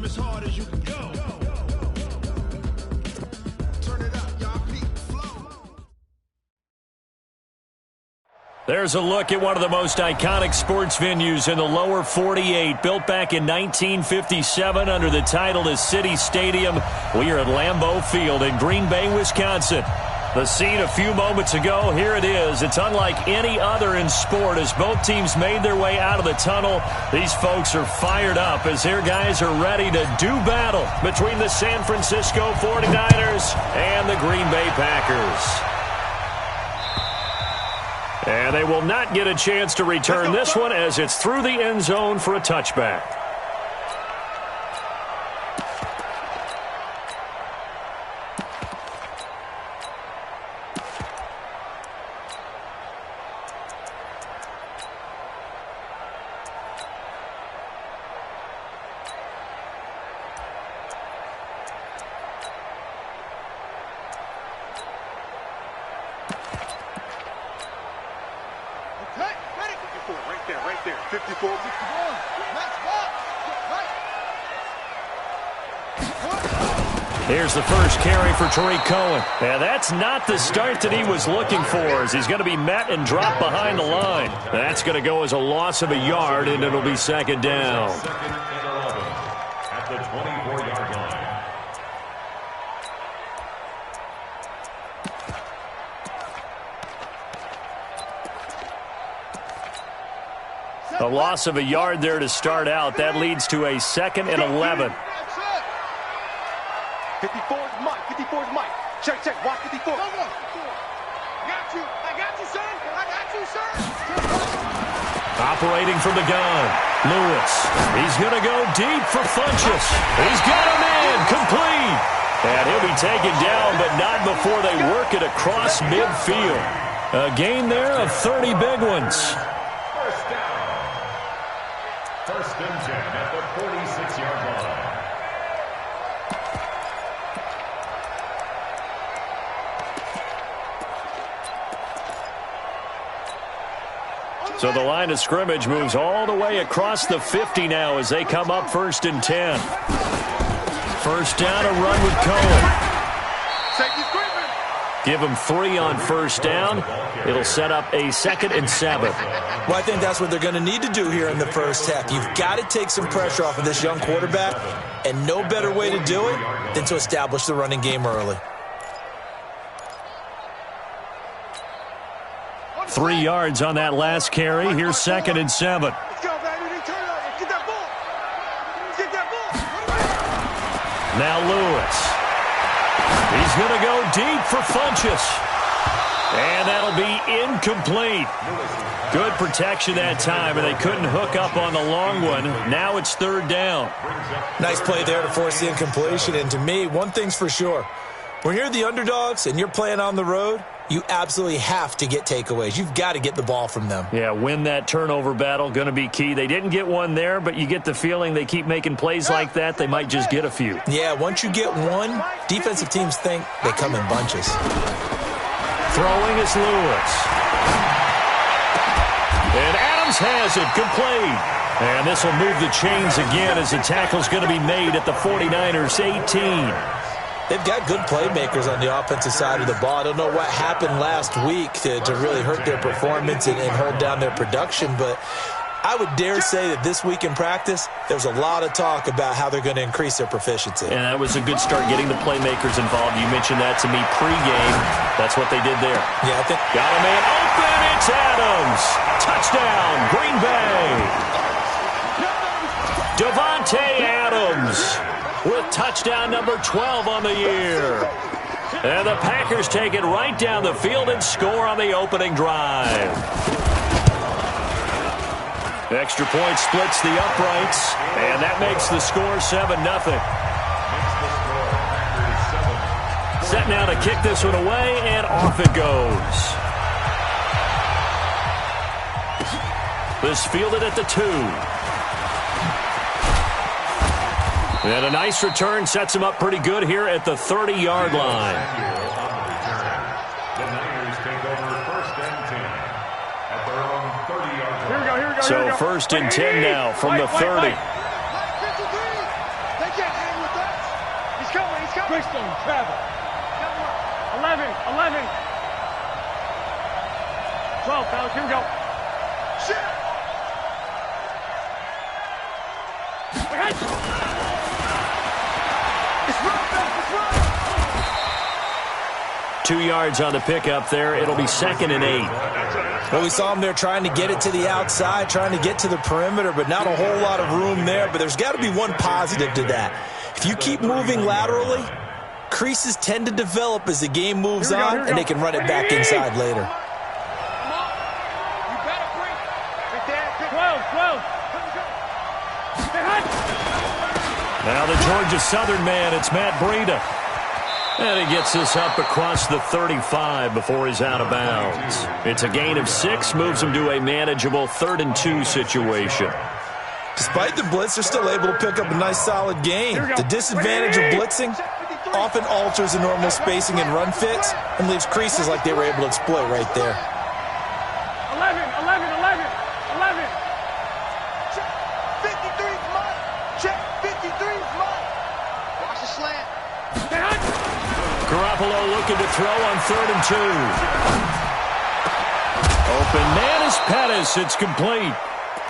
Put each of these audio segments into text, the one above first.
as hard as you can go. Turn it up, y'all. Peak flow. There's a look at one of the most iconic sports venues in the lower 48, built back in 1957 under the title of City Stadium. We are at Lambeau Field in Green Bay, Wisconsin. The scene a few moments ago, here it is. It's unlike any other in sport as both teams made their way out of the tunnel. These folks are fired up as their guys are ready to do battle between the San Francisco 49ers and the Green Bay Packers. And they will not get a chance to return this one as it's through the end zone for a touchback. Here's the first carry for Tariq Cohen. And that's not the start that he was looking for as he's going to be met and dropped behind the line. That's going to go as a loss of a yard, and it'll be second down. Second and 11 at the 24-yard line. A loss of a yard there to start out. That leads to a second and 11. 54 is Mike. 54 is Mike. Check, check. Watch 54. I got you, son. I got you, sir. Operating from the gun. Lewis. He's going to go deep for Funchess. He's got him in. Complete. And he'll be taken down, but not before they work it across midfield. A gain there of 30 big ones. First down. First and 10 at the 46-yard line. So the line of scrimmage moves all the way across the 50 now as they come up first and 10. First down, a run with Cohen. Give him 3 on first down. It'll set up a second and 7. Well, I think that's what they're going to need to do here in the first half. You've got to take some pressure off of this young quarterback, and no better way to do it than to establish the running game early. 3 yards on that last carry. Here's second and 7. Now Lewis. He's going to go deep for Funchess. And that'll be incomplete. Good protection that time, and they couldn't hook up on the long one. Now it's third down. Nice play there to force the incompletion. And to me, one thing's for sure. When you're the underdogs and you're playing on the road, you absolutely have to get takeaways. You've got to get the ball from them. Yeah, win that turnover battle, going to be key. They didn't get one there, but you get the feeling they keep making plays like that, they might just get a few. Yeah, once you get one, defensive teams think they come in bunches. Throwing is Lewis. And Adams has it, complete. And this will move the chains again as the tackle's going to be made at the 49ers 18. They've got good playmakers on the offensive side of the ball. I don't know what happened last week to really hurt their performance and hold down their production, but I would dare say that this week in practice, there's a lot of talk about how they're going to increase their proficiency. And that was a good start getting the playmakers involved. You mentioned that to me pregame. That's what they did there. Yeah, I think. Got a man open. It's Adams. Touchdown, Green Bay. Davante Adams with touchdown number 12 on the year. And the Packers take it right down the field and score on the opening drive. Extra point splits the uprights, and that makes the score 7-0. Set now to kick this one away, and off it goes. This fielded at the 2. And a nice return sets him up pretty good here at the 30-yard line. The Niners take over first and 10 at their own 30-yard line. So first and 10 now from the 30. Greystone, travel. 11, 11. 12, fellas, here we go. Shit! It's run, it's run! 2 yards on the pickup there. It'll be 2nd and 8. Well, we saw him there trying to get it to the outside, trying to get to the perimeter, but not a whole lot of room there. But there's got to be one positive to that. If you keep moving laterally, creases tend to develop as the game moves on, and they can run it back inside later. 12. Now the Georgia Southern man, it's Matt Breida. And he gets this up across the 35 before he's out of bounds. It's a gain of 6, moves him to a manageable 3rd and 2 situation. Despite the blitz, they're still able to pick up a nice solid gain. The disadvantage of blitzing often alters the normal spacing and run fits and leaves creases like they were able to exploit right there. 11. 53's mine. Check, 53's mine. Watch the slant. Garoppolo looking to throw on 3rd and 2. Open man is Pettis. It's complete.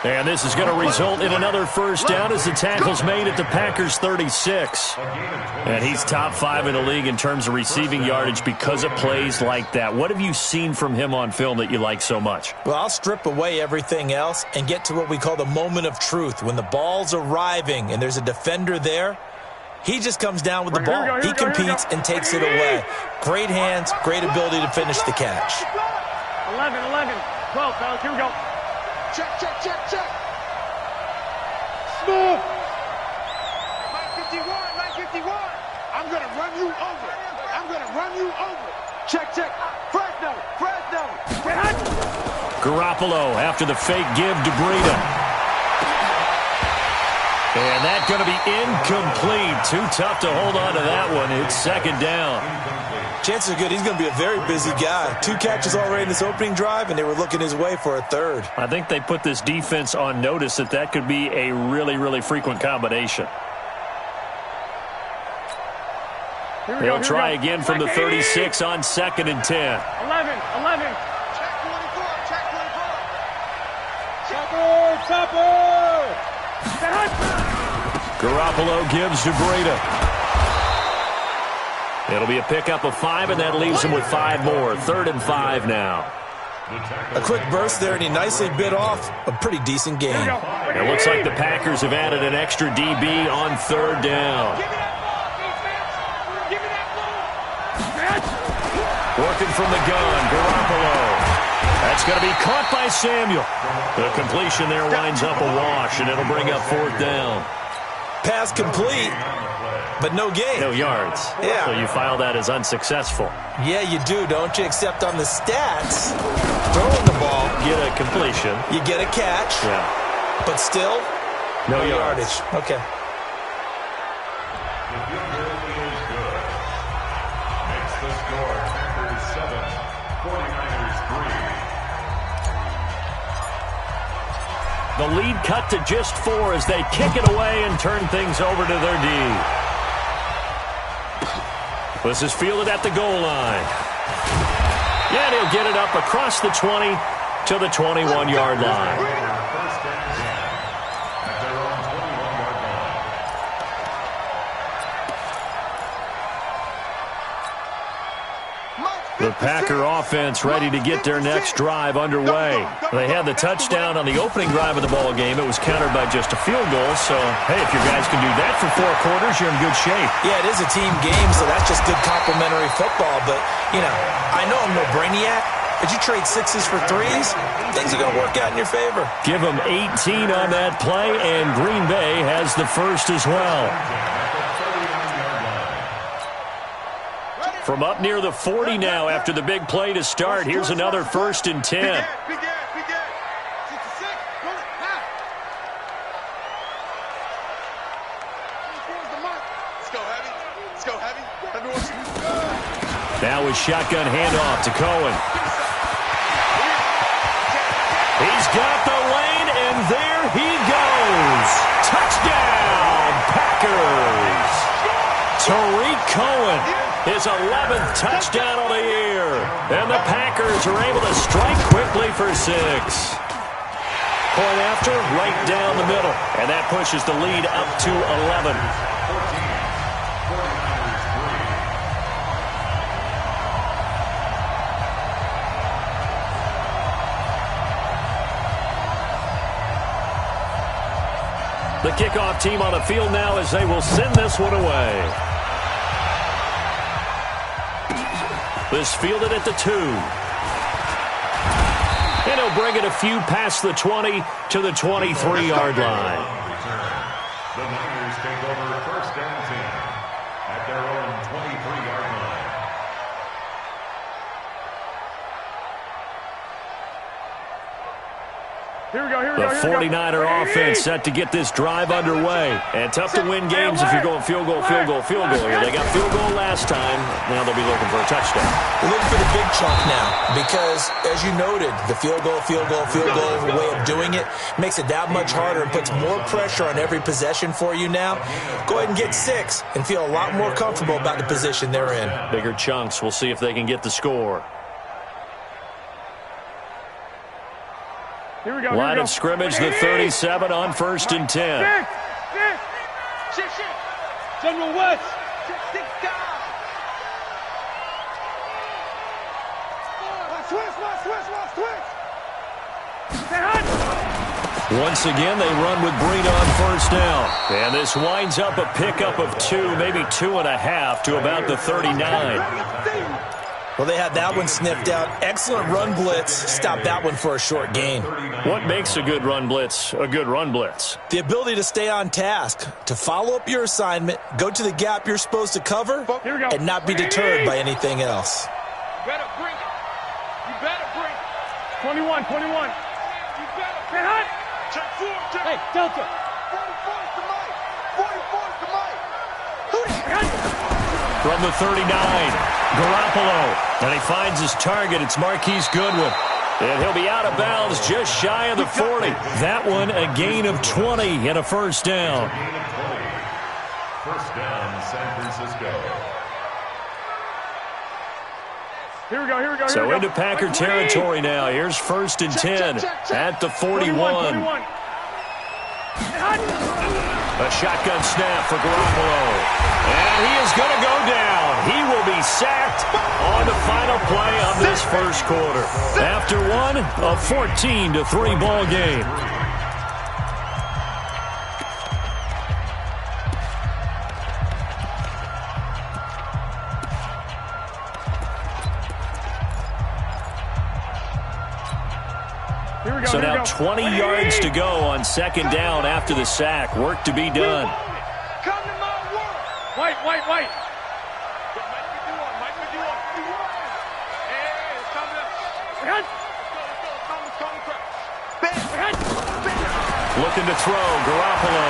And this is going to result in another first down as the tackle's made at the Packers' 36. And he's top 5 in the league in terms of receiving yardage because of plays like that. What have you seen from him on film that you like so much? Well, I'll strip away everything else and get to what we call the moment of truth. When the ball's arriving and there's a defender there, he just comes down with the ball. He competes and takes it away. Great hands, great ability to finish the catch. 11, 12, fellas, here we go. Check. Smooth. 951. I'm going to run you over. Check. Fresno. Garoppolo after the fake give to Breida. And that's going to be incomplete. Too tough to hold on to that one. It's 2nd down. Chances are good he's going to be a very busy guy. 2 catches already in this opening drive, and they were looking his way for a 3rd. I think they put this defense on notice that could be a really, really frequent combination. They'll try again from the 36 on 2nd and 10. 11. Check 24. Chopper. Garoppolo gives to Breida. It'll be a pickup of 5, and that leaves him with 5 more. 3rd and 5 now. A quick burst there, and he nicely bit off a pretty decent gain. It looks like the Packers have added an extra DB on 3rd down. Working from the gun, Garoppolo. That's going to be caught by Samuel. The completion there winds up a wash, and it'll bring up 4th down. Pass complete, but no gain. No yards. Yeah. So you file that as unsuccessful. Yeah, you do, don't you? Except on the stats, throwing the ball, Get a completion. you get a catch, Yeah. but still, No yardage. Okay. The field goal is good. Makes the score Packers 7, 49ers 3. The lead cut to just 4 as they kick it away and turn things over to their D. This is fielded at the goal line. Yeah, he'll get it up across the 20 to the 21-yard line. First and 10 at their own 21-yard line. The Packer offense ready to get their next drive underway. They had the touchdown on the opening drive of the ball game. It was countered by just a field goal. So, hey, if your guys can do that for 4 quarters, you're in good shape. Yeah, it is a team game, so that's just good complimentary football. But, you know, I know I'm no brainiac, but you trade 6s for 3s, things are going to work out in your favor. Give them 18 on that play, and Green Bay has the first as well. From up near the 40 now after the big play to start, here's another 1st and 10. Big ass. 66. Roll it. Now. Let's go, heavy. Now with shotgun handoff to Cohen. He's got the lane, and there he goes. Touchdown, Packers. Tariq Cohen, his 11th touchdown of the year. And the Packers are able to strike quickly for 6. Point after, right down the middle. And that pushes the lead up to 11. The kickoff team on the field now as they will send this one away. This fielded at the 2. And he'll bring it a few past the 20 to the 23-yard line. The Niners take over first and 10 at their own 23-yard line. Here we go, here we The go, here we go. 49er offense set to get this drive underway. And tough to win games if you're going field goal here. They got field goal last time. Now they'll be looking for a touchdown. They're looking for the big chunk now because, as you noted, the field goal way of doing it makes it that much harder and puts more pressure on every possession for you now. Go ahead and get 6 and feel a lot more comfortable about the position they're in. Bigger chunks. We'll see if they can get the score. Here we go, Line of scrimmage, the 37 on 1st and 10. General West. Once again, they run with Breed on 1st down. And this winds up a pickup of 2, maybe 2.5 to about the 39. Well, they had that one sniffed out. Excellent run blitz. Stop that one for a short gain. What makes a good run blitz a good run blitz? The ability to stay on task, to follow up your assignment, go to the gap you're supposed to cover, and not be deterred by anything else. You better bring it. You better bring it. 21. You better. Hey, hot. Check 4. Hey, Delta. 44 to Mike. 44 to Mike. Who the From the 39, Garoppolo. And he finds his target. It's Marquise Goodwin. And he'll be out of bounds just shy of the 40. That one a gain of 20 and a 1st down. First down, San Francisco. Here we go. So into Packer territory now. Here's 1st and 10 at the 41. 21. A shotgun snap for Garoppolo. And he is going to go down. He will be sacked on the final play of this first quarter. After one, a 14-3 ball game. So now 20 yards to go on 2nd down after the sack. Work to be done. Come to my world. White. Mike me do one. Hey, it's coming up. Looking to throw, Garoppolo.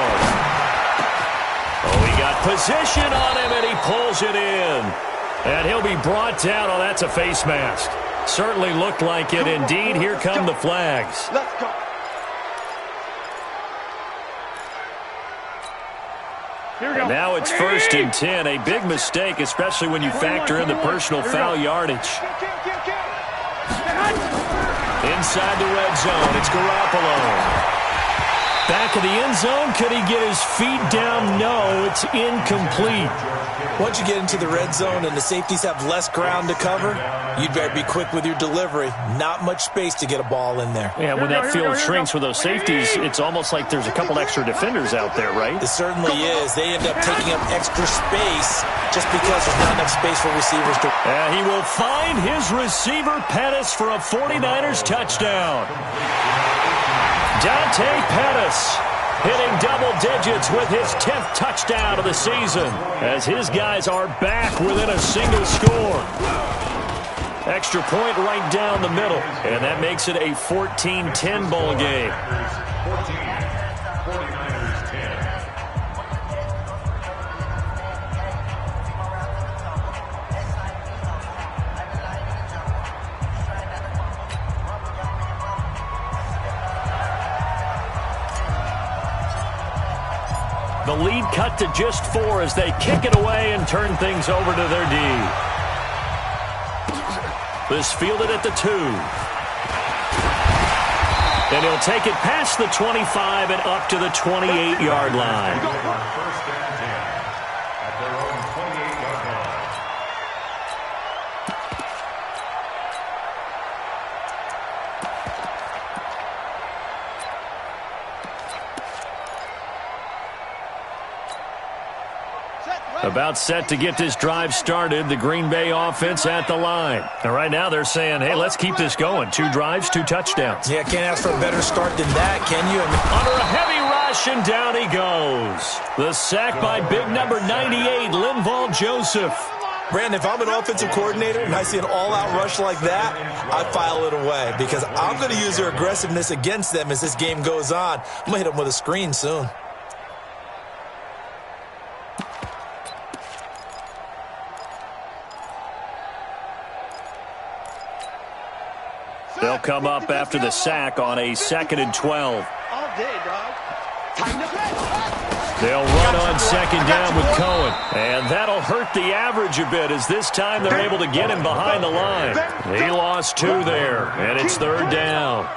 Oh, he got position on him, and he pulls it in. And he'll be brought down. Oh, that's a face mask. Certainly looked like it. Indeed, here come the flags. Let's go. And now it's 1st and 10. A big mistake, especially when you factor in the personal foul yardage. Inside the red zone, it's Garoppolo. Back of the end zone, could he get his feet down? No, it's incomplete. Once you get into the red zone and the safeties have less ground to cover, you'd better be quick with your delivery. Not much space to get a ball in there. Yeah, when that field shrinks with those safeties, it's almost like there's a couple extra defenders out there, right? It certainly is. They end up taking up extra space just because there's not enough space for receivers to... And he will find his receiver, Pettis, for a 49ers touchdown. Dante Pettis hitting double digits with his 10th touchdown of the season as his guys are back within a single score. Extra point right down the middle, and that makes it a 14-10 ball game. 14, 49ers 10. The lead cut to just 4 as they kick it away and turn things over to their D. This fielded at the 2. And he'll take it past the 25 and up to the 28-yard line. First and 10 at their own 28-yard line. About set to get this drive started, the Green Bay offense at the line. And right now they're saying, hey, let's keep this going. 2 drives, 2 touchdowns. Yeah, can't ask for a better start than that, can you? Under a heavy rush, and down he goes. The sack by big number 98, Linval Joseph. Brandon, if I'm an offensive coordinator and I see an all-out rush like that, I file it away because I'm going to use their aggressiveness against them as this game goes on. I'm going to hit them with a screen soon. They'll come up after the sack on a 2nd and 12. All day, dog. Time to play. They'll run on 2nd down with Cohen. And that'll hurt the average a bit as this time they're able to get him behind the line. He lost 2 there, and it's 3rd down.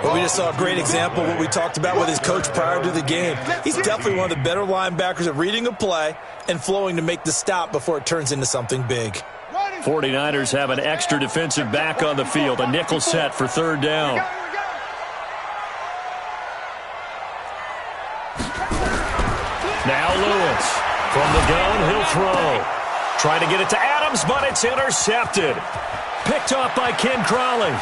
Well, we just saw a great example of what we talked about with his coach prior to the game. He's definitely one of the better linebackers at reading a play and flowing to make the stop before it turns into something big. 49ers have an extra defensive back on the field, a nickel set for 3rd down. Now Lewis. From the gun, he'll throw. Trying to get it to Adams, but it's intercepted. Picked off by Ken Crawley.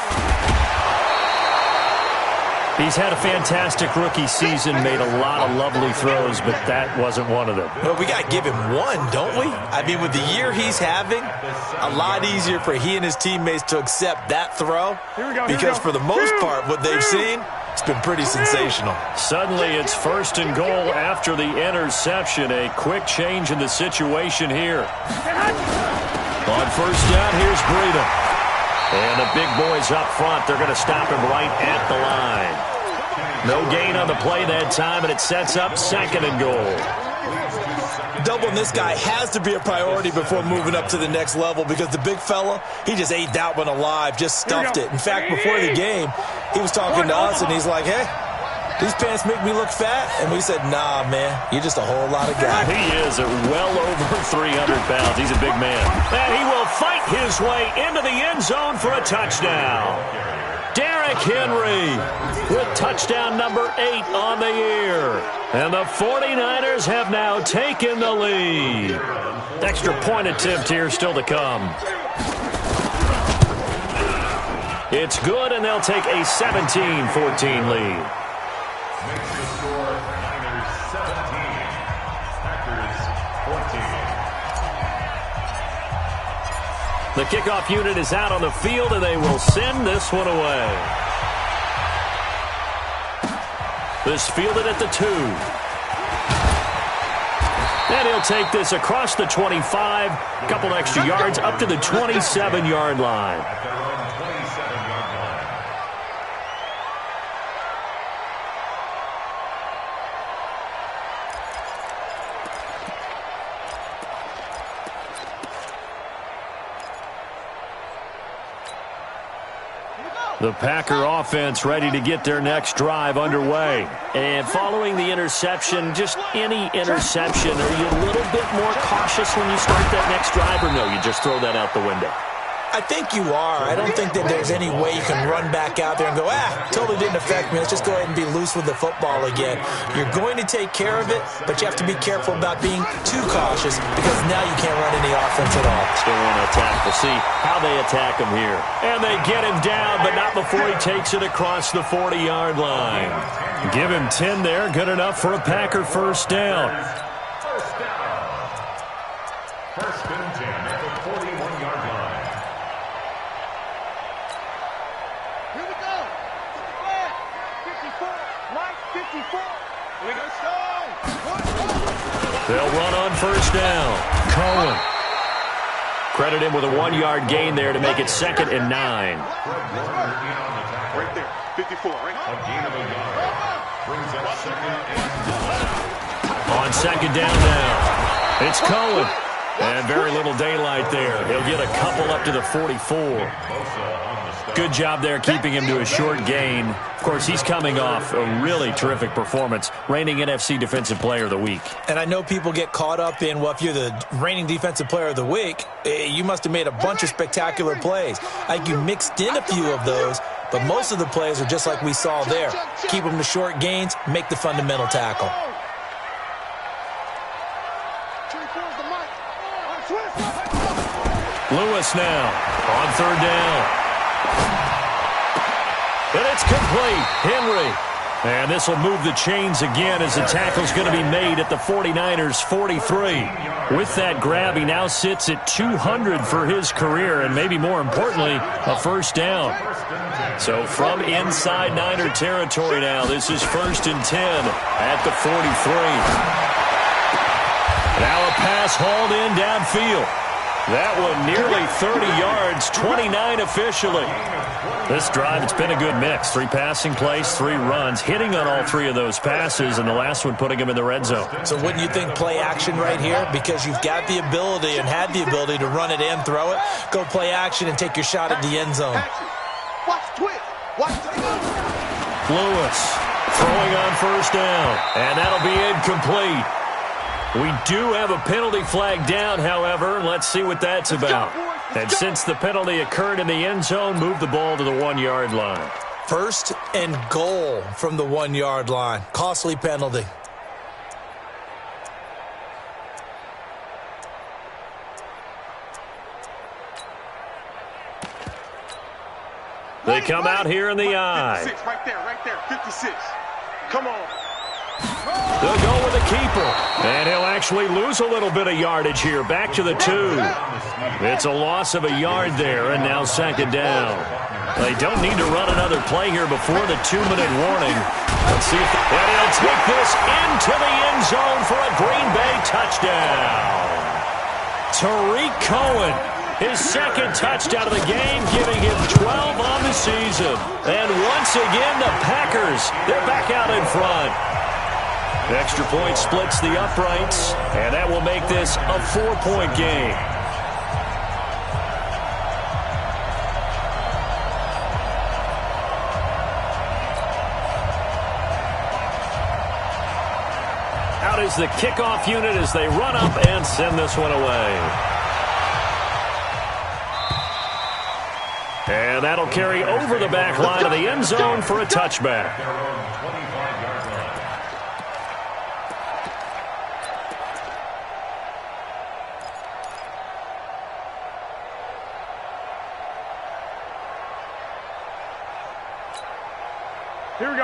He's had a fantastic rookie season, made a lot of lovely throws, but that wasn't one of them. Well, we got to give him one, don't we? I mean, with the year he's having, a lot easier for he and his teammates to accept that throw because for the most part, what they've seen, it's been pretty sensational. Suddenly, it's 1st and goal after the interception. A quick change in the situation here. On 1st down, here's Breida. And the big boys up front, they're going to stop him right at the line. No gain on the play that time, and it sets up 2nd and goal. Doubling this guy has to be a priority before moving up to the next level because the big fella, he just ate that one alive, just stuffed it. In fact, before the game, he was talking to us, and he's like, hey, these pants make me look fat. And we said, nah, man, you're just a whole lot of guy. He is at well over 300 pounds. He's a big man. And he will fight his way into the end zone for a touchdown. Derrick Henry with touchdown number 8 on the year. And the 49ers have now taken the lead. Extra point attempt here still to come. It's good, and they'll take a 17-14 lead. Makes the score Niners 17, Packers 14. The kickoff unit is out on the field, and they will send this one away. This fielded at the 2. And he'll take this across the 25, a couple extra yards up to the 27-yard line. At their own 27-yard line. The Packer offense ready to get their next drive underway. And following the interception, just any interception, are you a little bit more cautious when you start that next drive, or no, you just throw that out the window? I think you are. I don't think that there's any way you can run back out there and go, totally didn't affect me. Let's just go ahead and be loose with the football again. You're going to take care of it, but you have to be careful about being too cautious because now you can't run any offense at all. Still want to attack. We'll see how they attack him here. And they get him down, but not before he takes it across the 40-yard line. Give him 10 there. Good enough for a Packer first down. First down. 1st and 10 at the 41-yard line. Here we go. 54. Mike, 54. Here we go. They'll run on 1st down. Cohen. Credit him with a 1-yard gain there to make it 2nd and 9. Right there. 54, right? A gain of a yard. Brings up 2nd and 9. On second down now, it's Cohen. And very little daylight there. He'll get a couple up to the 44. Good job there keeping him to a short gain. Of course, he's coming off a really terrific performance, reigning NFC Defensive Player of the Week. And I know people get caught up in, well, if you're the reigning Defensive Player of the Week, you must have made a bunch of spectacular plays. Like you mixed in a few of those, but most of the plays are just like we saw there. Keep them to short gains, make the fundamental tackle. Lewis now on third down. And it's complete. Henry. And this will move the chains again as the tackle's going to be made at the 49ers' 43. With that grab, he now sits at 200 for his career, and maybe more importantly, a first down. So from inside Niner territory now, this is 1st and 10 at the 43. Now a pass hauled in downfield. That one nearly 30 yards, 29 officially. This drive, it's been a good mix. 3 passing plays, 3 runs, hitting on all 3 of those passes, and the last one putting him in the red zone. So wouldn't you think play action right here? Because you've got the ability and had the ability to run it and throw it. Go play action and take your shot at the end zone. Watch twitch. Watch Lewis throwing on first down, and that'll be incomplete. We do have a penalty flag down, however. Let's see what that's about. And since the penalty occurred in the end zone, move the ball to the 1-yard line. 1st and goal from the 1-yard line. Costly penalty. They come out here in the eye. 56, right there, 56. Come on. They'll go with the keeper. And he'll actually lose a little bit of yardage here. Back to the 2. It's a loss of a yard there, and now second down. They don't need to run another play here before the 2-minute warning. Let's see if and he'll take this into the end zone for a Green Bay touchdown. Tariq Cohen, his 2nd touchdown of the game, giving him 12 on the season. And once again, the Packers, they're back out in front. Extra point splits the uprights, and that will make this a 4-point game. Out is the kickoff unit as they run up and send this one away. And that'll carry over the back line of the end zone for a touchback.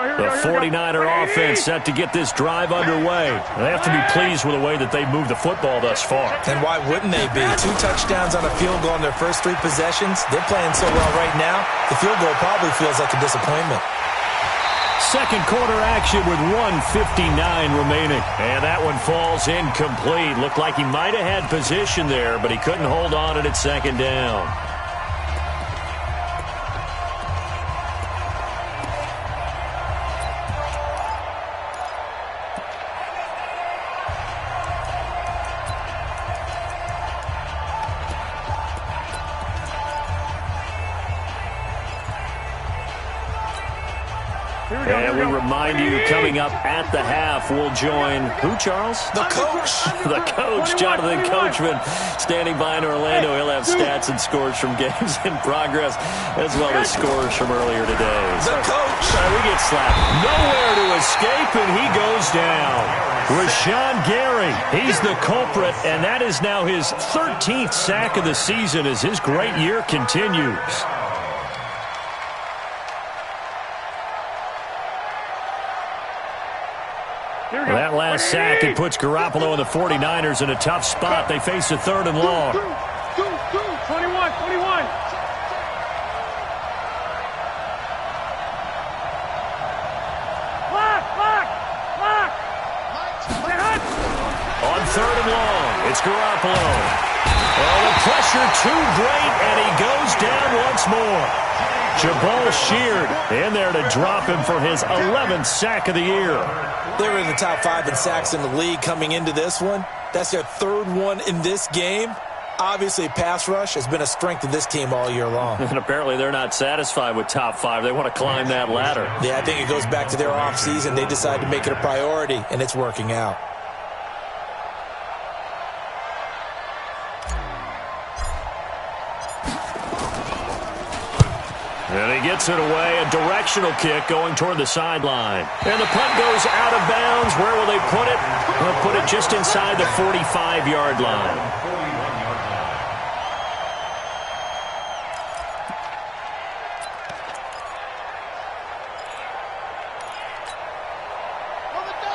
The 49er offense set to get this drive underway. They have to be pleased with the way that they've moved the football thus far. And why wouldn't they be? 2 touchdowns on a field goal in their first 3 possessions. They're playing so well right now, the field goal probably feels like a disappointment. Second quarter action with 1:59 remaining. And that one falls incomplete. Looked like he might have had position there, but he couldn't hold on at second down. And we remind you, coming up at the half, we'll join who, Charles? The coach. The coach, Jonathan Coachman, standing by in Orlando. He'll have stats and scores from games in progress, as well as scores from earlier today. The coach. We get slapped. Nowhere to escape, and he goes down. Rashawn Gary, he's the culprit, and that is now his 13th sack of the season as his great year continues. That last sack, it puts Garoppolo and the 49ers in a tough spot. They face a 3rd and long. 21. On 3rd and long, it's Garoppolo. Oh, the pressure too great, and he goes down once more. Jabal Sheard in there to drop him for his 11th sack of the year. They were in the top 5 in sacks in the league coming into this one. That's their 3rd one in this game. Obviously, pass rush has been a strength of this team all year long. And apparently they're not satisfied with top 5. They want to climb that ladder. Yeah, I think it goes back to their offseason. They decided to make it a priority, and it's working out. And he gets it away, a directional kick going toward the sideline. And the punt goes out of bounds. Where will they put it? They'll put it just inside the 45-yard line.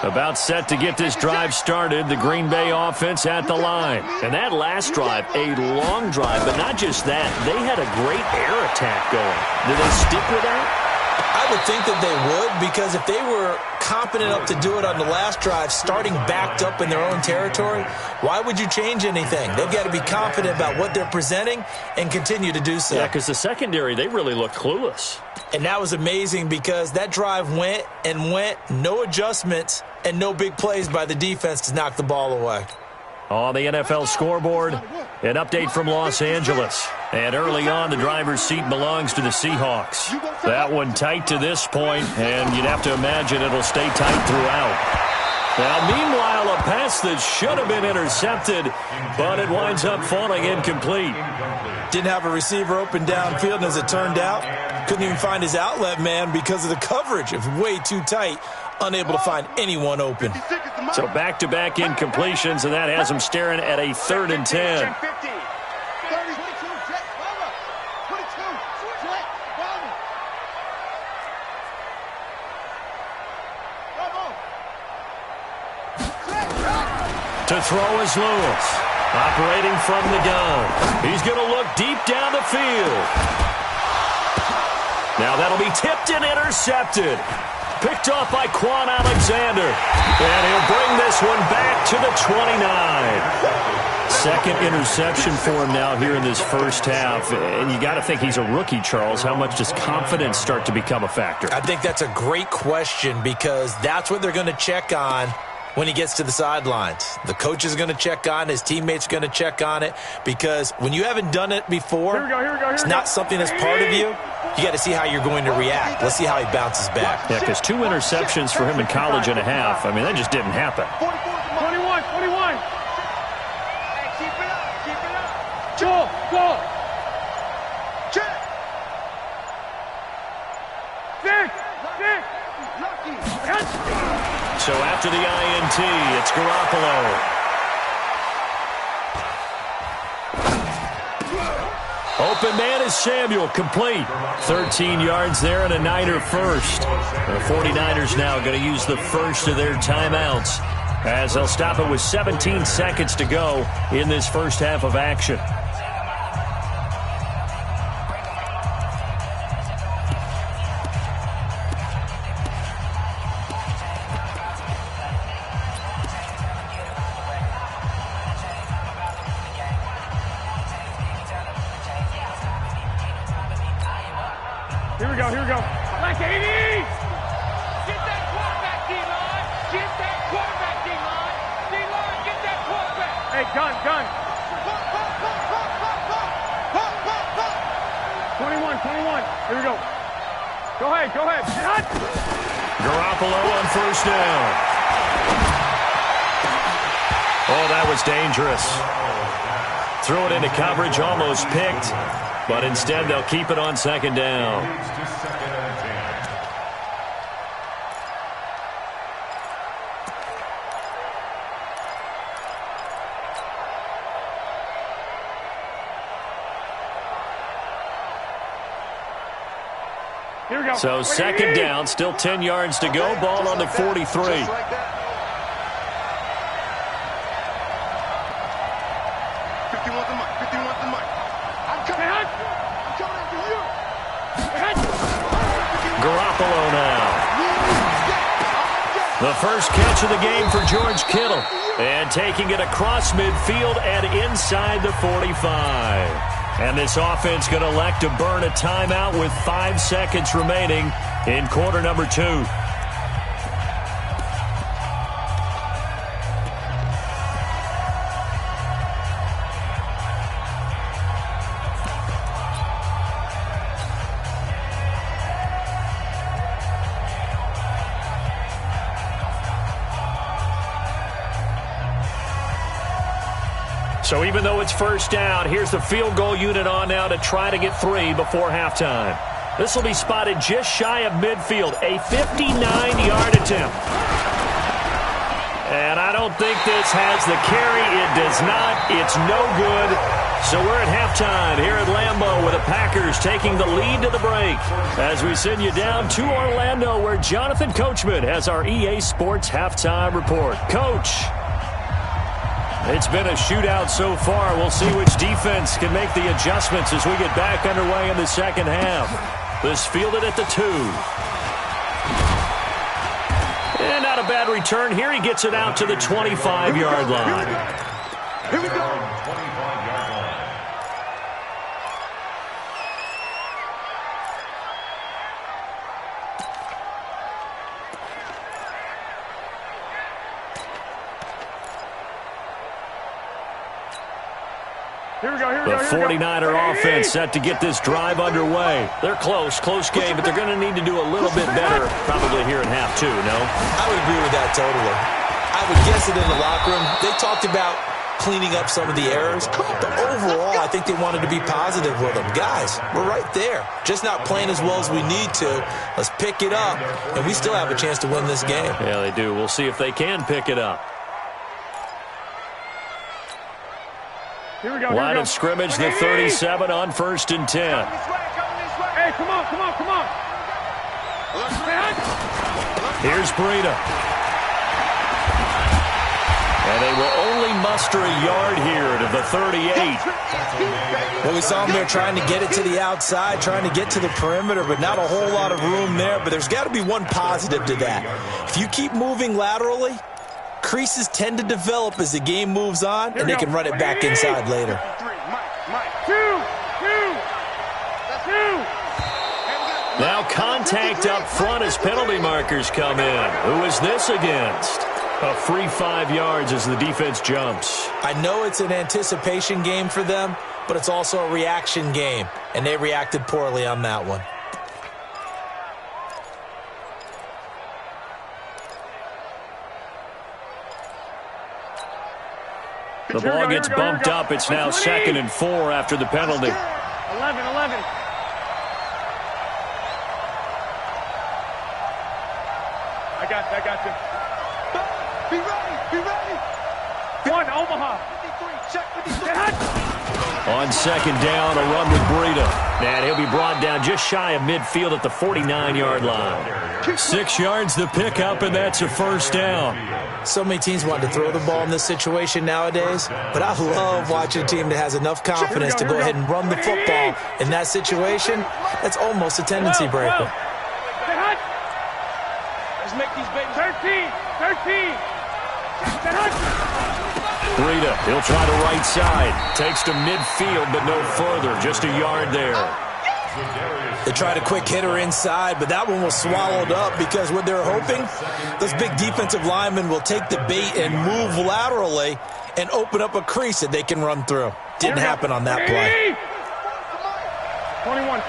About set to get this drive started, the Green Bay offense at the line. And that last drive, a long drive, but not just that. They had a great air attack going. Did they stick with that? I would think that they would, because if they were competent enough to do it on the last drive, starting backed up in their own territory, why would you change anything? They've got to be confident about what they're presenting and continue to do so. Yeah, because the secondary, they really looked clueless. And that was amazing because that drive went and went, no adjustments, and no big plays by the defense to knock the ball away. On the NFL scoreboard, an update from Los Angeles. And early on, the driver's seat belongs to the Seahawks. That one tight to this point, and you'd have to imagine it'll stay tight throughout. Now, meanwhile, a pass that should have been intercepted, but it winds up falling incomplete. Didn't have a receiver open downfield, and as it turned out, couldn't even find his outlet man because of the coverage. It was way too tight, unable to find anyone open. So back-to-back incompletions, and that has him staring at a 3rd and 10. To throw is Lewis. Operating from the gun. He's going to look deep down the field. Now that'll be tipped and intercepted. Picked off by Quan Alexander. And he'll bring this one back to the 29. Second interception for him now here in this first half. And you got to think he's a rookie, Charles. How much does confidence start to become a factor? I think that's a great question because that's what they're going to check on when he gets to the sidelines. The coach is going to check on it. His teammates are going to check on it because when you haven't done it before, it's not something that's part of you. You got to see how you're going to react. Let's see how he bounces back. Yeah, because 2 interceptions for him in college and a half. I mean, that just didn't happen. 21. Hey, keep it up. Go. Check. 6. So after the INT, it's Garoppolo. Open man is Samuel, complete. 13 yards there and a Niner first. The 49ers now going to use the first of their timeouts as they'll stop it with 17 seconds to go in this first half of action. Here we go. Like 80! Get that quarterback, D-line! Get that quarterback, D-line! D-line, get that quarterback! Hey, gun! 21. Here we go. Go ahead. Hut! Garoppolo on first down. Oh, that was dangerous. Threw it into coverage, almost picked. But instead, they'll keep it on 2nd down. Here we go. So 2nd down, still 10 yards to go. Ball on the 43. 51 the mic. I'm coming after you. Garoppolo now. The first catch of the game for George Kittle. And taking it across midfield and inside the 45. And this offense going to elect to burn a timeout with 5 seconds remaining in quarter number 2. So even though it's first down, here's the field goal unit on now to try to get 3 before halftime. This will be spotted just shy of midfield, a 59-yard attempt. And I don't think this has the carry. It does not. It's no good. So we're at halftime here at Lambeau with the Packers taking the lead to the break as we send you down to Orlando where Jonathan Coachman has our EA Sports halftime report. Coach. It's been a shootout so far. We'll see which defense can make the adjustments as we get back underway in the second half. This fielded at the 2. And not a bad return here. He gets it out to the 25-yard line. Here we go. The 49er offense set to get this drive underway. They're close game, but they're going to need to do a little bit better probably here in half 2, no? I would agree with that totally. I would guess it in the locker room. They talked about cleaning up some of the errors, but overall I think they wanted to be positive with them. Guys, we're right there. Just not playing as well as we need to. Let's pick it up, and we still have a chance to win this game. Yeah, they do. We'll see if they can pick it up. Here we go. Line of scrimmage, the 37 on 1st and 10. Hey, come on. Here's Breida. And they will only muster a yard here to the 38. Well, we saw them there trying to get it to the outside, trying to get to the perimeter, but not a whole lot of room there. But there's got to be one positive to that. If you keep moving laterally, creases tend to develop as the game moves on, and they can run it back inside later. Now contact up front as penalty markers come in. Who is this against? A free 5 yards as the defense jumps. I know it's an anticipation game for them, but it's also a reaction game, and they reacted poorly on that one. The ball gets bumped up. It's now 2nd and 4 after the penalty. 11. I got you. Be ready. 1, Omaha. 53, check 53. On 2nd down, a run with Breida. And he'll be brought down just shy of midfield at the 49-yard line. 6 yards to pick up, and that's a 1st down. So many teams want to throw the ball in this situation nowadays, but I love watching a team that has enough confidence to go ahead and run the football. In that situation, that's almost a tendency breaker. Let's make these babies. 13. Breida, he'll try the right side. Takes to midfield, but no further. Just a yard there. They tried a quick hitter inside, but that one was swallowed up because what they're hoping, those big defensive linemen will take the bait and move laterally and open up a crease that they can run through. Didn't happen on that play. 21.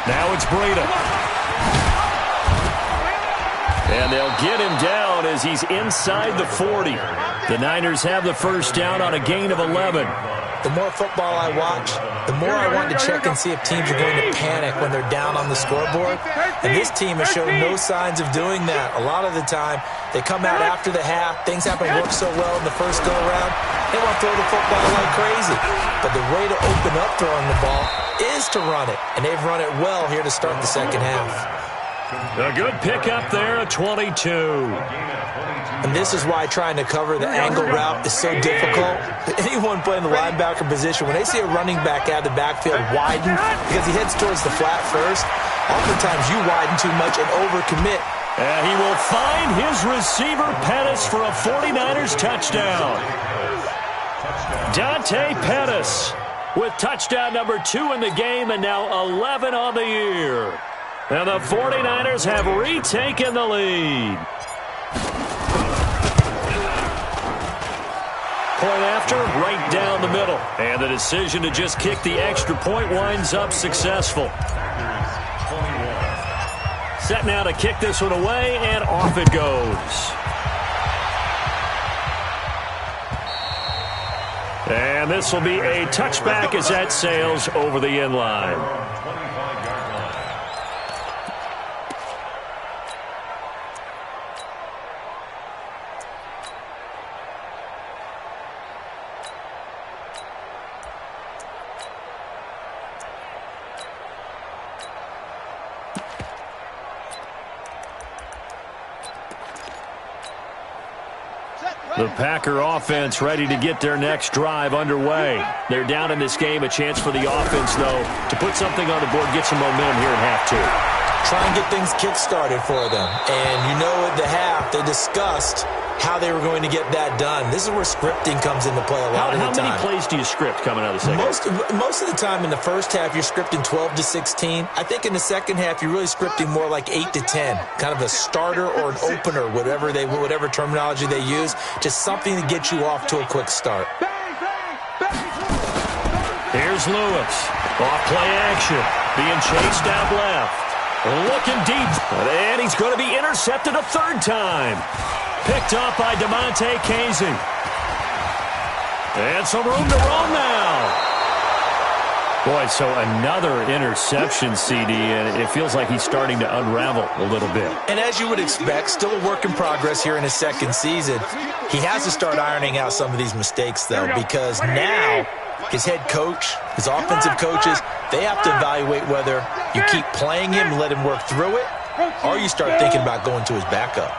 Now it's Breida. And they'll get him down as he's inside the 40. The Niners have the 1st down on a gain of 11. The more football I watch, the more I want to check and see if teams are going to panic when they're down on the scoreboard. And this team has shown no signs of doing that. A lot of the time, they come out after the half. Things haven't worked so well in the first go-around. They want to throw the football like crazy. But the way to open up throwing the ball is to run it. And they've run it well here to start the second half. A good pickup there, a 22. And this is why trying to cover the angle route is so difficult. Anyone playing the linebacker position, when they see a running back out of the backfield widen because he heads towards the flat first, oftentimes you widen too much and overcommit. And he will find his receiver, Pettis, for a 49ers touchdown. Dante Pettis with touchdown number 2 in the game and now 11 on the year. And the 49ers have retaken the lead. Point after, right down the middle. And the decision to just kick the extra point winds up successful. Set now to kick this one away, and off it goes. And this will be a touchback as that sails over the end line. The Packer offense ready to get their next drive underway. They're down in this game. A chance for the offense, though, to put something on the board, get some momentum here in half 2. Try and get things kick-started for them. And you know at the half, they discussed how they were going to get that done. This is where scripting comes into play a lot of the time. How many plays do you script coming out of the second half? Most of the time in the first half, you're scripting 12 to 16. I think in the second half, you're really scripting more like 8 to 10. Kind of a starter or an opener, whatever terminology they use. Just something to get you off to a quick start. Here's Lewis. Off play action. Being chased out left. Looking deep. And he's going to be intercepted a third time. Picked up by DeMonte Casey. And some room to roam now. Boy, so another interception, CD, and it feels like he's starting to unravel a little bit. And as you would expect, still a work in progress here in his second season. He has to start ironing out some of these mistakes, though, because now his head coach, his offensive coaches, they have to evaluate whether you keep playing him and let him work through it, or you start thinking about going to his backup.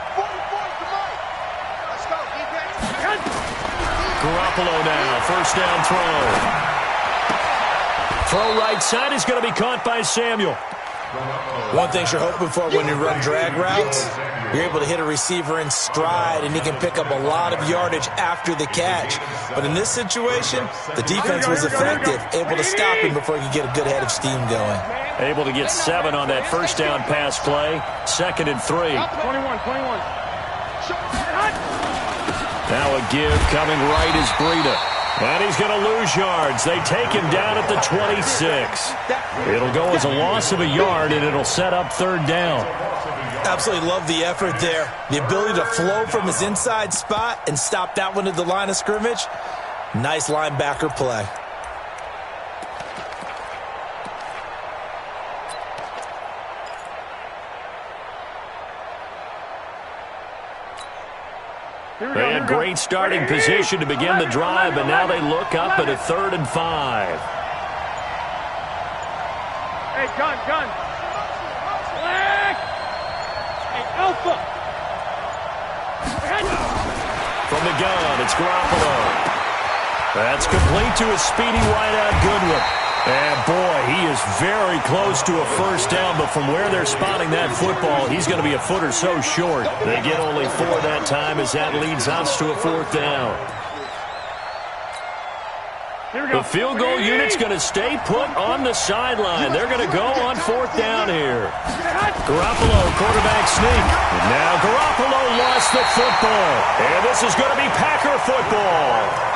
Garoppolo now, first down throw. Throw right side is going to be caught by Samuel. One thing you're hoping for when you run drag routes, you're able to hit a receiver in stride, and he can pick up a lot of yardage after the catch. But in this situation, the defense was effective, able to stop him before he could get a good head of steam going. Able to get 7 on that first down pass play. 2nd and 3. 21. Now a give coming right is Breida. And he's going to lose yards. They take him down at the 26. It'll go as a loss of a yard, and it'll set up 3rd down. Absolutely love the effort there. The ability to flow from his inside spot and stop that one at the line of scrimmage. Nice linebacker play. They had great starting position to begin the drive, and now they look up at a 3rd and 5. Hey, gun. Black. Hey, Alpha. From the gun, it's Garoppolo. That's complete to a speedy wideout Goodwin. And, boy, he is very close to a first down, but from where they're spotting that football, he's going to be a foot or so short. They get only 4 that time as that leads us to a 4th down. The field goal unit's going to stay put on the sideline. They're going to go on 4th down here. Garoppolo, quarterback sneak. And now Garoppolo lost the football. And this is going to be Packer football.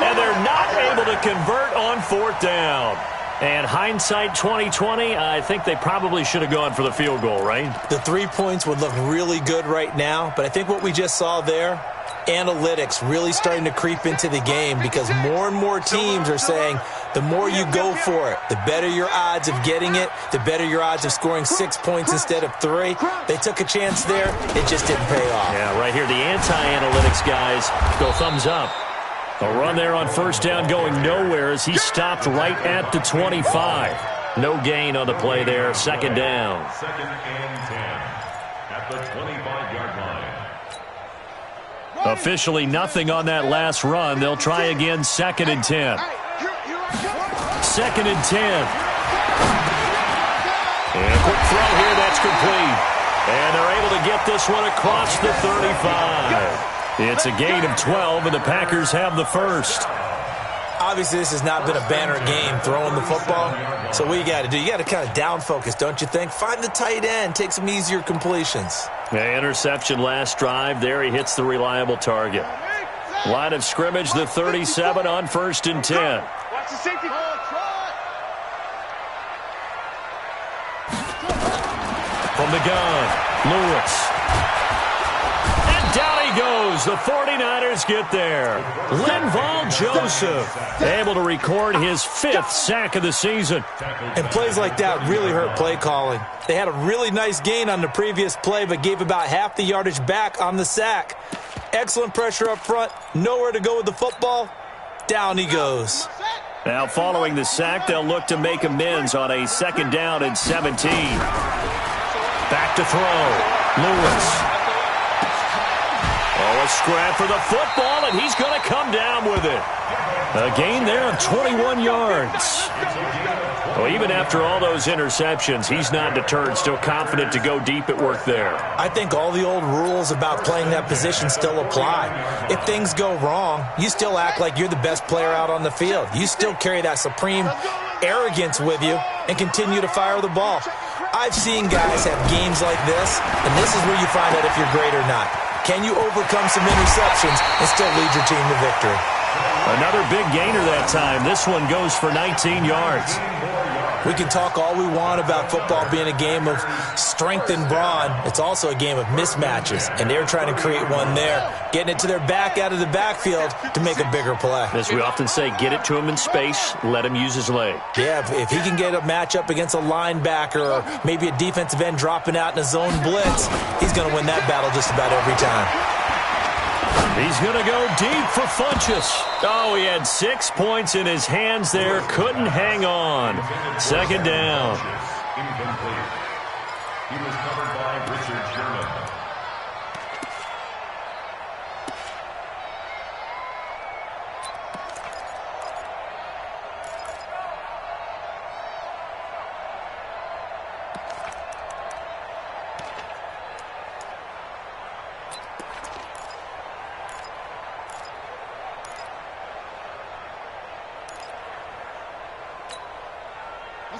And they're not able to convert on 4th down. And hindsight 2020, I think they probably should have gone for the field goal, right? The 3 points would look really good right now, but I think what we just saw there, analytics really starting to creep into the game because more and more teams are saying the more you go for it, the better your odds of getting it, the better your odds of scoring 6 points instead of 3. They took a chance there. It just didn't pay off. Yeah, right here, the anti-analytics guys go thumbs up. A run there on first down going nowhere as he stopped right at the 25. No gain on the play there. 2nd down. 2nd and 10 at the 25-yard line. Officially nothing on that last run. They'll try again 2nd and 10. 2nd and 10. And a quick throw here. That's complete. And they're able to get this one across the 35. It's a gain of 12, and the Packers have the first. Obviously, this has not been a banner game throwing the football. So what you got to do, you got to kind of down focus, don't you think? Find the tight end, take some easier completions. Yeah, interception last drive. There he hits the reliable target. Line of scrimmage, the 37 on 1st and 10. Watch the safety. From the gun, Lewis. And down he goes. The 49ers get there. Linval Joseph able to record his 5th sack of the season. And plays like that really hurt play calling. They had a really nice gain on the previous play, but gave about half the yardage back on the sack. Excellent pressure up front. Nowhere to go with the football. Down he goes. Now following the sack, they'll look to make amends on a 2nd down and 17. Back to throw. Lewis. Oh, a scrap for the football, and he's going to come down with it. A gain there of 21 yards. Well, even after all those interceptions, he's not deterred, still confident to go deep at work there. I think all the old rules about playing that position still apply. If things go wrong, you still act like you're the best player out on the field. You still carry that supreme arrogance with you and continue to fire the ball. I've seen guys have games like this, and this is where you find out if you're great or not. Can you overcome some interceptions and still lead your team to victory? Another big gainer that time. This one goes for 19 yards. We can talk all we want about football being a game of strength and brawn. It's also a game of mismatches, and they're trying to create one there, getting it to their back out of the backfield to make a bigger play. As we often say, get it to him in space, let him use his leg. Yeah, if he can get a matchup against a linebacker or maybe a defensive end dropping out in a zone blitz, he's going to win that battle just about every time. He's going to go deep for Funchess. Oh, he had 6 points in his hands there. Couldn't hang on. 2nd down. Incomplete. He was covered by Richard Sherman.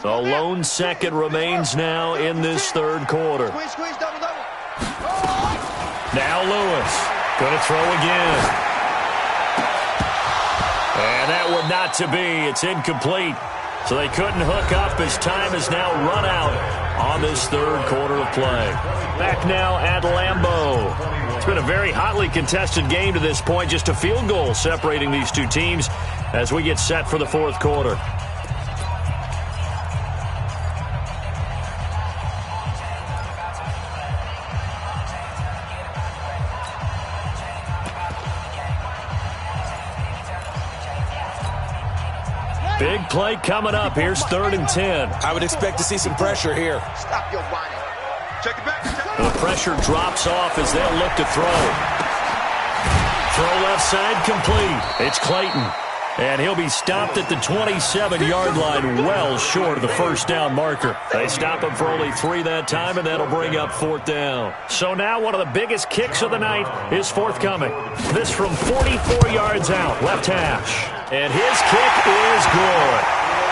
The lone second remains now in this 3rd quarter. Squeeze, double. Now Lewis. Going to throw again. And that one not to be. It's incomplete. So they couldn't hook up as time has now run out on this 3rd quarter of play. Back now at Lambeau. It's been a very hotly contested game to this point. Just a field goal separating these two teams as we get set for the 4th quarter. Big play coming up. Here's 3rd and 10. I would expect to see some pressure here. Stop your whining. Check it back. The pressure drops off as they'll look to throw. Throw left side complete. It's Clayton. And he'll be stopped at the 27-yard line, well short of the 1st down marker. They stop him for only 3 that time, and that'll bring up 4th down. So now one of the biggest kicks of the night is forthcoming. This from 44 yards out, left hash. And his kick is good.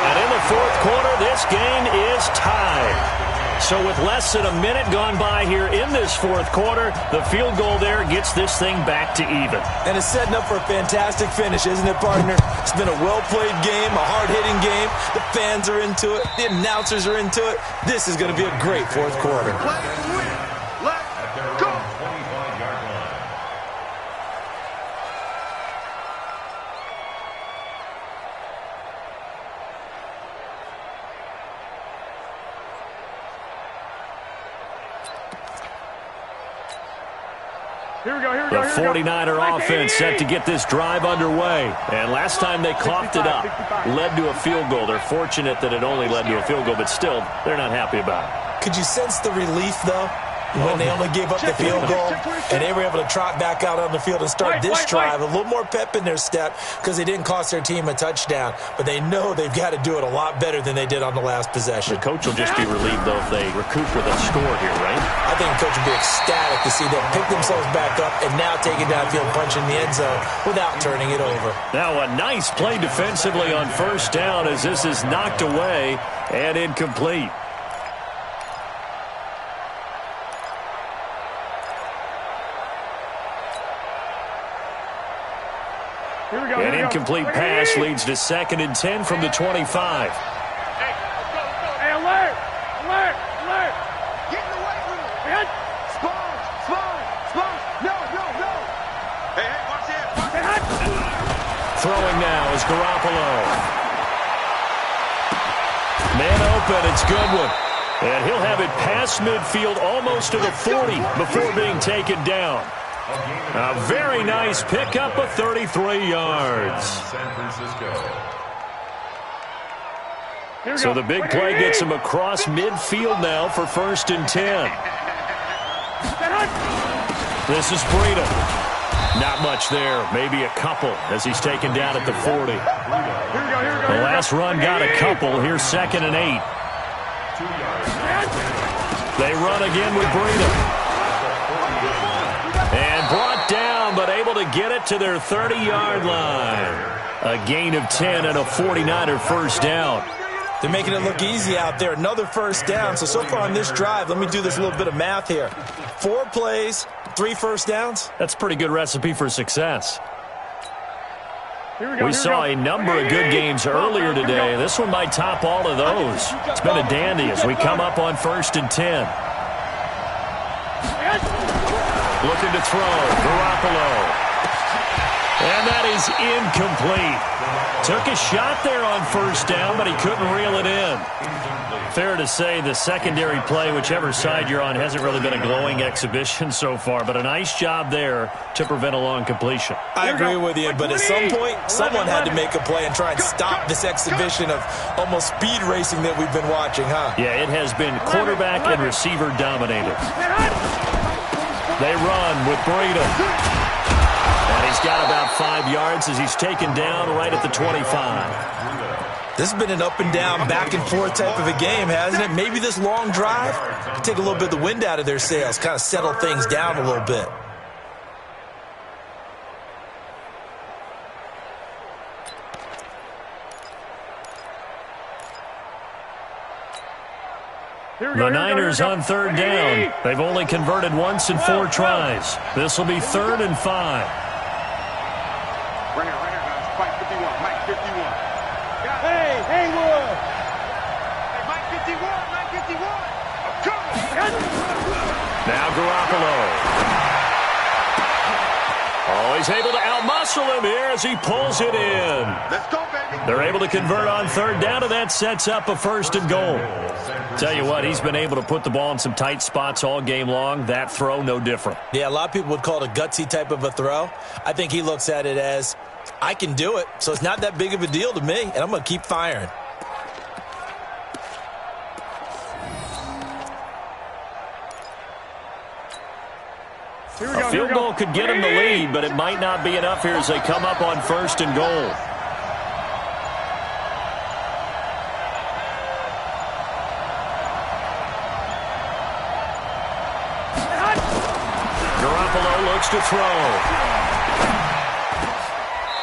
And in the 4th quarter, this game is tied. So with less than a minute gone by here in this 4th quarter, the field goal there gets this thing back to even. And it's setting up for a fantastic finish, isn't it, partner? It's been a well-played game, a hard-hitting game. The fans are into it. The announcers are into it. This is going to be a great 4th quarter. Let's go. 25-yard line. Here we go. The 49er offense set to get this drive underway. And last time they coughed it up, led to a field goal. They're fortunate that it only led to a field goal, but still, they're not happy about it. Could you sense the relief, though? when they only gave up the field goal, and they were able to trot back out on the field and start this drive. A little more pep in their step because they didn't cost their team a touchdown, but they know they've got to do it a lot better than they did on the last possession. The coach will just be relieved, though, if they recoup with a score here, right? I think the coach will be ecstatic to see them pick themselves back up and now take it downfield, punch in the end zone without turning it over. Now a nice play defensively on first down as this is knocked away and incomplete. An incomplete pass leads to 2nd and 10 from the 25. Hey, alert! Alert! Alert! Get in the weight room! Hey, Sponge! Sponge! Sponge! No! No! No! Hey, watch this! Throwing now is Garoppolo. Man open, it's Goodwin. And he'll have it past midfield almost to the 40 before being taken down. A very nice pickup of 33 yards. San Francisco. So the big play gets him across midfield now for 1st and 10. This is Breida. Not much there, maybe a couple as he's taken down at the 40. The last run got a couple. Here's 2nd and 8. They run again with Breida. And brought down, but able to get it to their 30-yard line. A gain of 10 and a 49er first down. They're making it look easy out there. Another first down. So far on this drive, let me do this little bit of math here. 4 plays, 3 first downs. That's a pretty good recipe for success. We saw a number of good games earlier today. This one might top all of those. It's been a dandy as we come up on 1st and 10. Looking to throw, Garoppolo. And that is incomplete. Took a shot there on first down, but he couldn't reel it in. Fair to say the secondary play, whichever side you're on, hasn't really been a glowing exhibition so far, but a nice job there to prevent a long completion. I agree with you, but at some point, someone had to make a play and try and stop this exhibition of almost speed racing that we've been watching, huh? Yeah, it has been quarterback and receiver dominated. They run with Breida. And he's got about 5 yards as he's taken down right at the 25. This has been an up and down, back and forth type of a game, hasn't it? Maybe this long drive take a little bit of the wind out of their sails, kind of settle things down a little bit. The Niners on 3rd down. They've only converted once in 4 tries. This will be 3rd and 5. Right here, guys. Mike 51. Mike 51. Hey, Haywood. Hey, Mike 51. Mike 51. I'm coming. Now Garoppolo. Oh, he's able to outmuscle him here as he pulls it in. Let's go, baby. They're able to convert on 3rd down, and that sets up a 1st and goal. Tell you what, he's been able to put the ball in some tight spots all game long. That throw, no different. Yeah, a lot of people would call it a gutsy type of a throw. I think he looks at it as, I can do it, so it's not that big of a deal to me, and I'm going to keep firing. A field goal could get him the lead, but it might not be enough here as they come up on 1st and goal. To throw.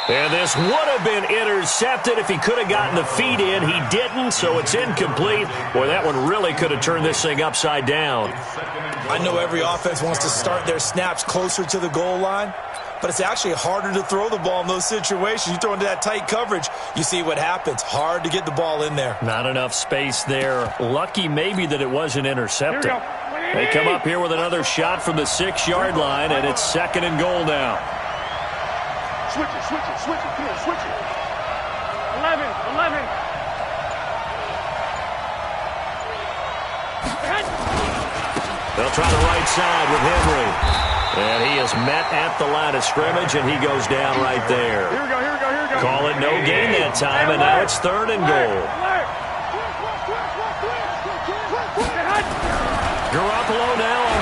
And this would have been intercepted if he could have gotten the feet in. He didn't, so it's incomplete. Boy, that one really could have turned this thing upside down. I know every offense wants to start their snaps closer to the goal line, but it's actually harder to throw the ball in those situations. You throw into that tight coverage, you see what happens. Hard to get the ball in there. Not enough space there. Lucky maybe that it wasn't intercepted. They come up here with another shot from the 6-yard line, and it's 2nd and goal now. Switch it, switch it, switch it. Come on, switch it. 11. They'll try the right side with Henry. And he is met at the line of scrimmage, and he goes down right there. Here we go. Call it no gain that time, and now it's 3rd and goal. Alert. Garoppolo now on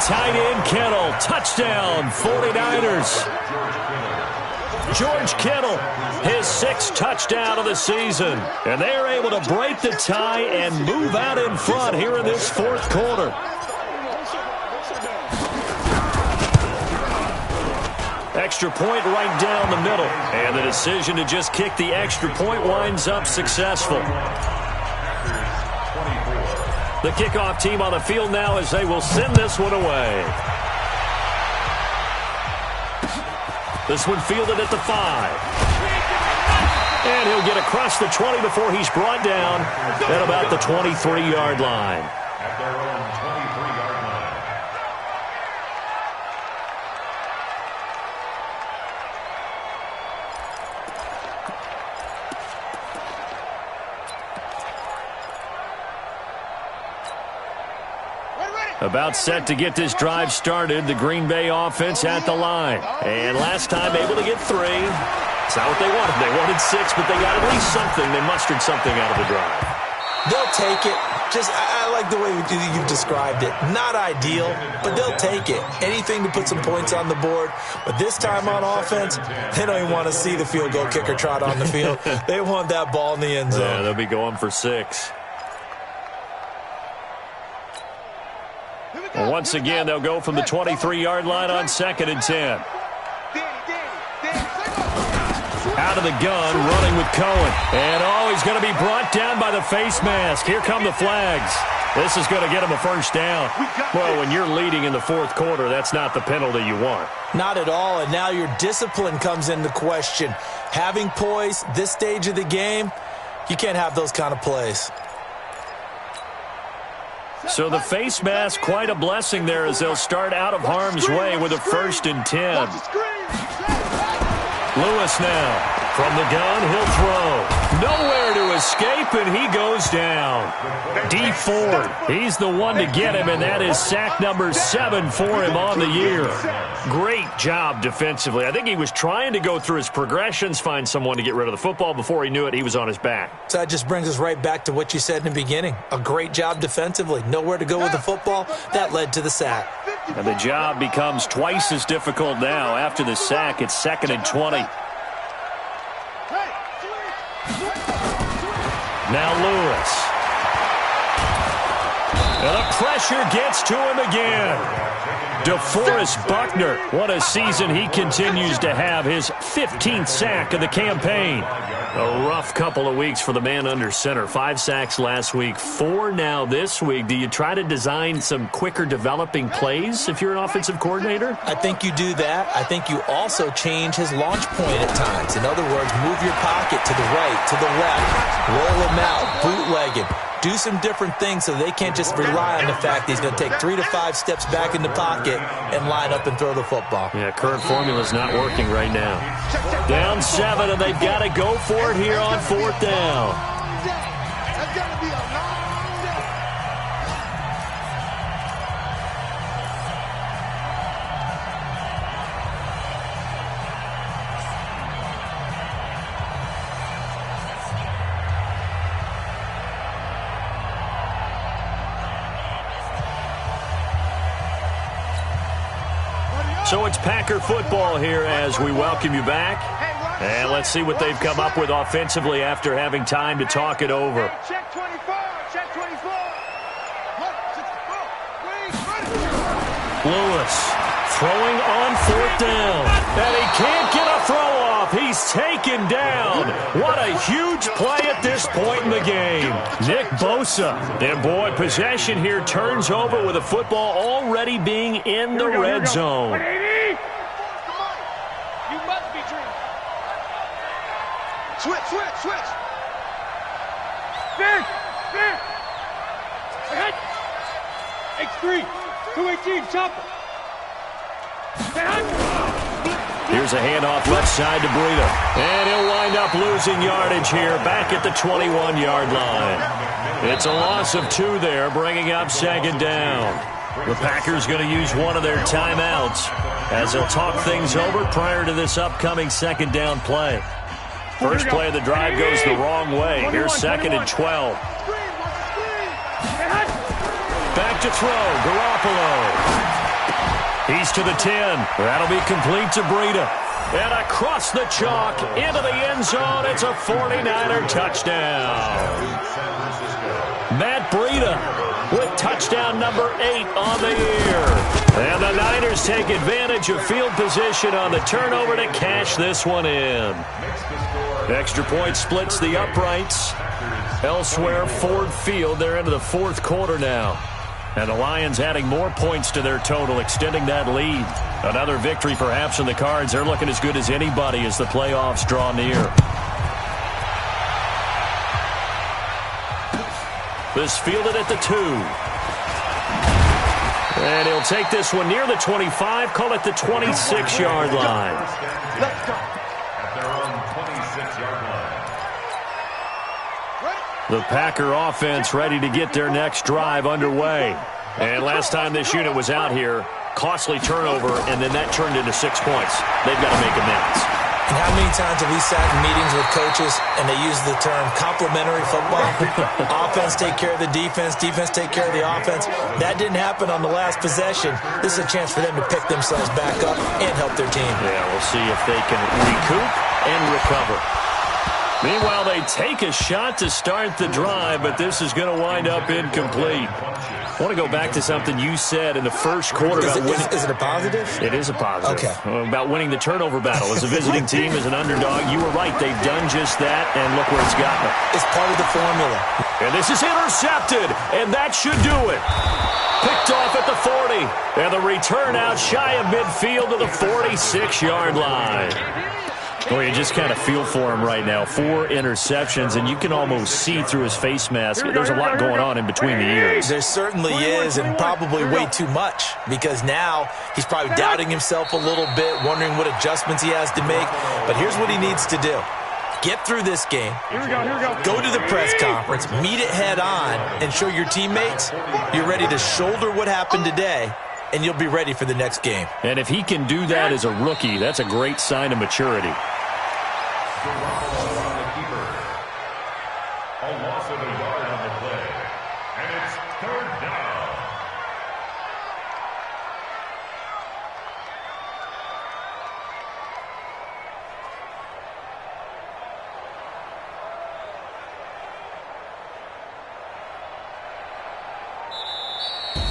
tight end, Kittle. Touchdown, 49ers. George Kittle, his 6th touchdown of the season. And they are able to break the tie and move out in front here in this 4th quarter. Extra point right down the middle. And the decision to just kick the extra point winds up successful. The kickoff team on the field now as they will send this one away. This one fielded at the 5. And he'll get across the 20 before he's brought down at about the 23-yard line. At their own 23-yard line. About set to get this drive started, the Green Bay offense at the line. And last time able to get 3. It's not what they wanted. They wanted 6, but they got at least something. They mustered something out of the drive. They'll take it. I like the way you've described it. Not ideal, but they'll take it. Anything to put some points on the board. But this time on offense, they don't even want to see the field goal kicker trot on the field. They want that ball in the end zone. Yeah, they'll be going for 6. Well, once again, they'll go from the 23-yard line on 2nd and 10. Out of the gun, running with Cohen. And, he's going to be brought down by the face mask. Here come the flags. This is going to get him a first down. Well, when you're leading in the 4th quarter, that's not the penalty you want. Not at all, and now your discipline comes into question. Having poise, this stage of the game, you can't have those kind of plays. So the face mask, quite a blessing there as they'll start out of harm's way with a 1st and 10. Lewis now. From the gun, he'll throw. Nowhere to escape, and he goes down. D Ford, he's the one to get him, and that is sack number 7 for him on the year. Great job defensively. I think he was trying to go through his progressions, find someone to get rid of the football. Before he knew it, he was on his back. So that just brings us right back to what you said in the beginning. A great job defensively. Nowhere to go with the football. That led to the sack. And the job becomes twice as difficult now. After the sack, it's 2nd and 20. Now Lewis. And the pressure gets to him again. DeForest Buckner, what a season he continues to have. His 15th sack of the campaign. A rough couple of weeks for the man under center. 5 sacks last week, 4 now this week. Do you try to design some quicker developing plays if you're an offensive coordinator? I think you do that. I think you also change his launch point at times. In other words, move your pocket to the right, to the left, roll him out, bootleg him. Do some different things so they can't just rely on the fact that he's going to take 3 to 5 steps back in the pocket and line up and throw the football. Yeah, current formula's not working right now. Down 7, and they've got to go for it here on 4th down. That's got to be a long day. So it's Packer football here as we welcome you back. And let's see what they've come up with offensively after having time to talk it over. Check 24. Check 24. Lewis throwing on 4th down. And he can't get a throw off. He's taken down. What a huge play at this point in the game. Nick Bosa. And boy, possession here turns over with the football already being in the red zone. 180. You must be dreaming. Switch. Stand. Ahead. X3. 218. Chopper. Here's a handoff left side to Breida. And he'll wind up losing yardage here back at the 21-yard line. It's a loss of 2 there, bringing up 2nd down. The Packers going to use one of their timeouts as they'll talk things over prior to this upcoming 2nd down play. First play of the drive goes the wrong way. Here's 2nd and 12. Back to throw, Garoppolo. He's to the 10. That'll be complete to Breida. And across the chalk, into the end zone. It's a 49er touchdown. Matt Breida with touchdown number 8 on the year. And the Niners take advantage of field position on the turnover to cash this one in. Extra point splits the uprights. Elsewhere, Ford Field, they're into the fourth quarter now. And the Lions adding more points to their total, extending that lead. Another victory perhaps in the cards. They're looking as good as anybody as the playoffs draw near. This fielded at the 2. And he'll take this one near the 25, call it the 26-yard line. Let's go. At their own 26-yard line. The Packer offense ready to get their next drive underway. And last time this unit was out here, costly turnover, and then that turned into 6 points. They've got to make amends. And how many times have we sat in meetings with coaches and they use the term complementary football? Offense take care of the defense, defense take care of the offense. That didn't happen on the last possession. This is a chance for them to pick themselves back up and help their team. Yeah, we'll see if they can recoup and recover. Meanwhile, they take a shot to start the drive, but this is going to wind up incomplete. I want to go back to something you said in the first quarter about winning. Is it a positive? It is a positive. Okay. About winning the turnover battle. As a visiting team, as an underdog, you were right. They've done just that, and look where it's gotten them. It's part of the formula. And this is intercepted, and that should do it. Picked off at the 40. And the return out shy of midfield to the 46-yard line. Well, you just kind of feel for him right now. 4 interceptions, and you can almost see through his face mask. There's a lot going on in between the ears. There certainly is, and probably way too much, because now he's probably doubting himself a little bit, wondering what adjustments he has to make. But here's what he needs to do. Get through this game. Go to the press conference, meet it head on, and show your teammates you're ready to shoulder what happened today, and you'll be ready for the next game. And if he can do that as a rookie, that's a great sign of maturity. On the keeper. A loss of a yard on the play. And it's 3rd down.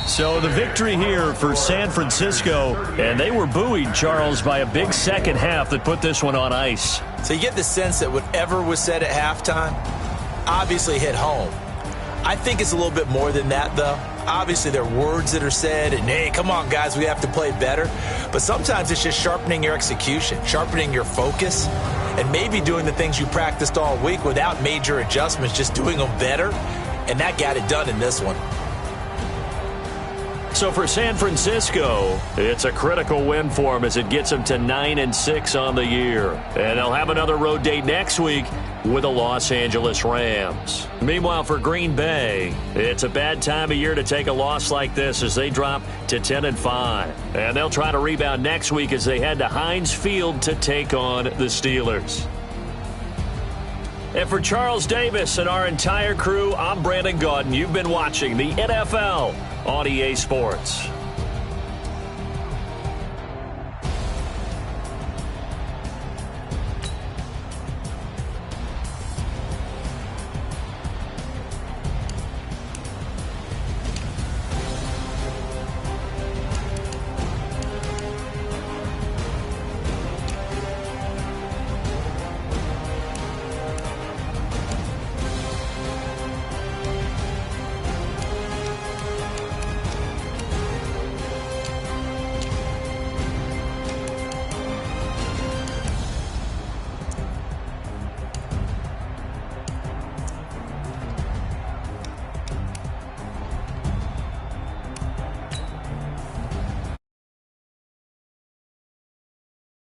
So the victory here for San Francisco, and they were buoyed, Charles, by a big second half that put this one on ice. So you get the sense that whatever was said at halftime obviously hit home. I think it's a little bit more than that, though. Obviously, there are words that are said, and, hey, come on, guys, we have to play better. But sometimes it's just sharpening your execution, sharpening your focus, and maybe doing the things you practiced all week without major adjustments, just doing them better. And that got it done in this one. So for San Francisco, it's a critical win for them as it gets them to 9-6 on the year. And they'll have another road date next week with the Los Angeles Rams. Meanwhile, for Green Bay, it's a bad time of year to take a loss like this as they drop to 10-5. And they'll try to rebound next week as they head to Heinz Field to take on the Steelers. And for Charles Davis and our entire crew, I'm Brandon Gaudin. You've been watching the NFL on EA Sports.